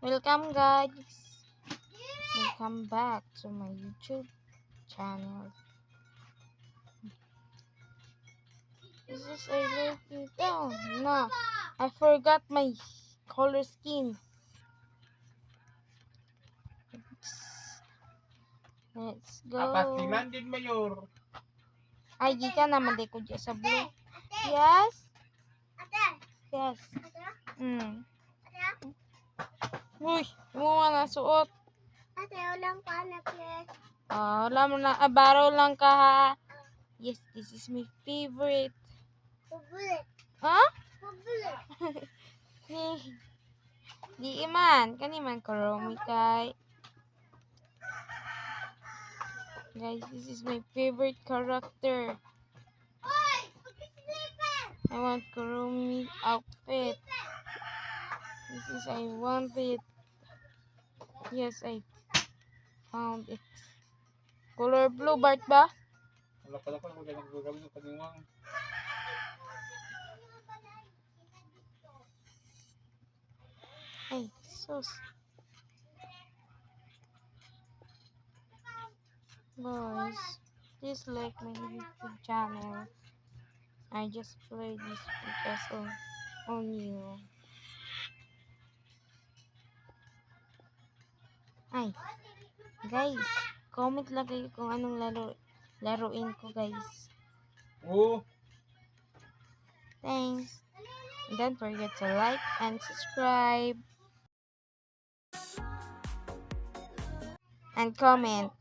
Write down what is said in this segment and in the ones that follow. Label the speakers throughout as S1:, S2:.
S1: Welcome guys. Welcome back to my YouTube channel. This is a little down. No, I forgot my color scheme. Let's go.
S2: Apasilan din mayor.
S1: Ay, di ka naman di ko dyan sa blue. Yes? Yes. Uy, mo na suot.
S3: Ate, walang ka na, please.
S1: Wala mo na, baro lang ka ha. Yes, this is my favorite.
S3: Pabulit.
S1: Ha?
S3: Pabulit.
S1: Di iman, kaniman Kuromi kay. Guys, this is my favorite character. I want Kuromi outfit. This is I want it. Yes, I found it. Color blue, Bart ba?
S2: Wala pala ko ganyan gagawin ng kaniwang.
S1: Ay, sus. Guys, please like my YouTube channel. I just play this because on you. Ay, guys, comment lang kayo kung anong laruin ko, guys.
S2: Oo.
S1: Thanks. And don't forget to like and subscribe. And comment.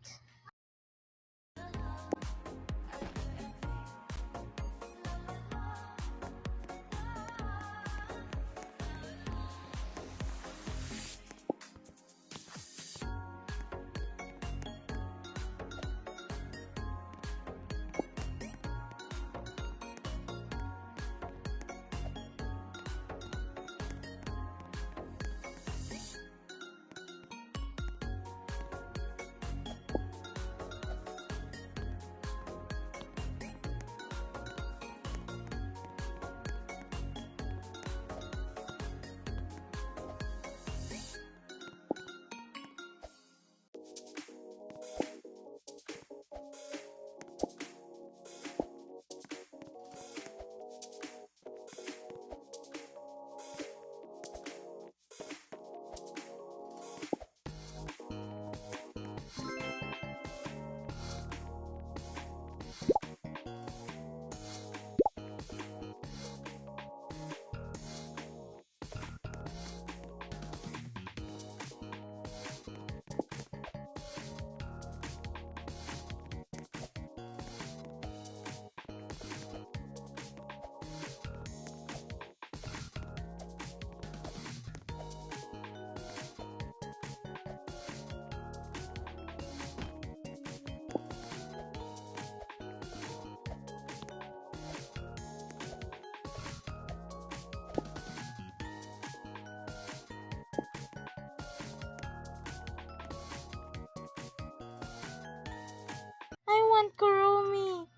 S1: I want Kuromi.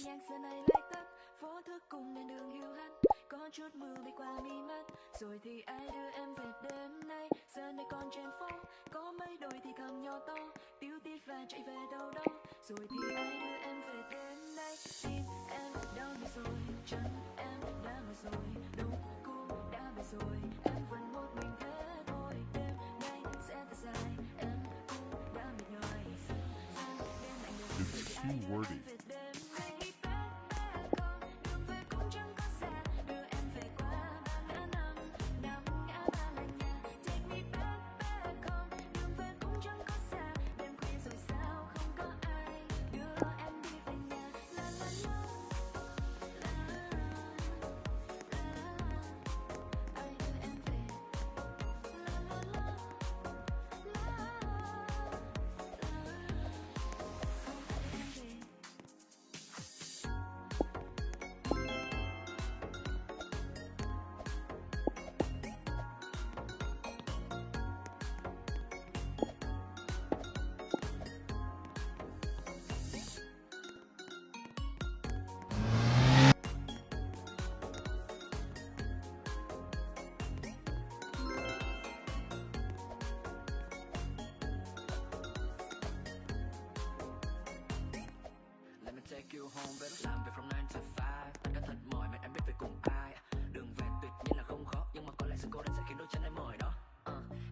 S4: Nhạc giờ này lại tắt, phố thức cùng đèn đường hiu hắt, có chút mưa bay qua mi mắt, rồi thì ai đưa em về đây. chạy về đâu đó, rồi thì ai đưa em về đêm nay. Tim em đau đi rồi, chân em đã mỏi rồi, đúng cũng đã về rồi, em vẫn một mình thế thôi. Đêm nay sẽ thật dài, em cũng đã mệt nhoài. Dần dần đêm lạnh dần, rồi thì ai đưa em về đêm nay. Không, đường về cũng chẳng có xa, đưa em về qua ba ngã năm, năm ngã ba là nhà. Take me back home, đường về cũng chẳng có xa, đêm khuya rồi sao không có ai đưa em đi về nhà. La la la, la la la, ai đưa em về. La la la, la la, ai đưa em về. Let me take you home, về lúc làm việc from 9 to 5. Anh đã thật mỏi, mà em biết về cùng ai. Đường về tuyệt nhiên là không khó, nhưng mà có lẽ sự cô đơn sẽ khiến đôi chân em mỏi đó.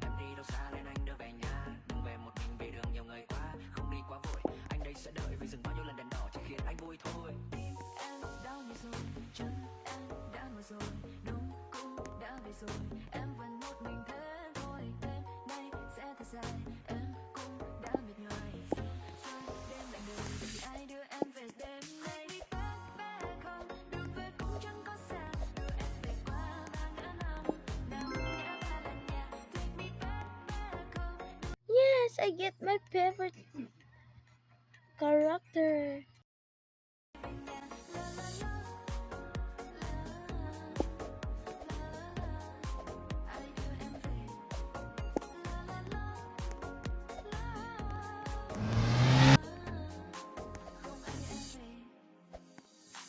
S4: Em đi đâu xa nên anh đưa về nhà. Đừng về một mình vì đường nhiều người quá, không đi quá vội. Anh đây sẽ đợi vì dừng bao nhiêu lần đèn đỏ chỉ khiến anh vui thôi. Tim em đau nhức rồi, chân em đã mỏi rồi, đúng cũng đã về rồi, em vẫn một mình thế thôi. Đêm nay sẽ thật dài, em cũng đã mệt nhoài. Dần dần đêm lạnh đời, rồi thì ai đưa em về đêm nay. Back home, đường về cũng chẳng có xa, đưa em về qua ba ngã năm, năm ngã ba là nhà. Take me back home.
S1: Yes, I get my favorite character.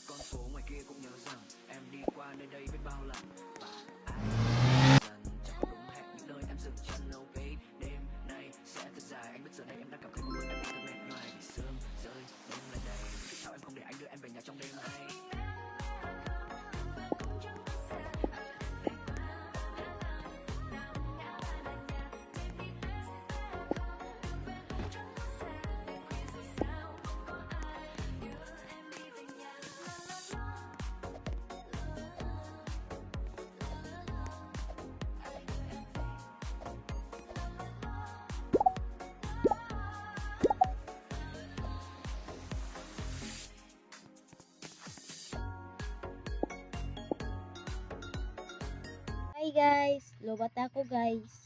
S4: Con phố ngoài kia cũng nhớ rằng em đi qua nơi đây biết bao lần, và ai dần chẳng có đúng hẹn những nơi em dừng chân. No babe, đêm nay sẽ thật dài, anh biết giờ này em đang cảm thấy một mình em bị thật mệt nhoài vì sương rơi đêm lại đầy. Vì sao em không để anh đưa em về nhà trong đêm nay?
S1: Hi guys, lobat ako guys.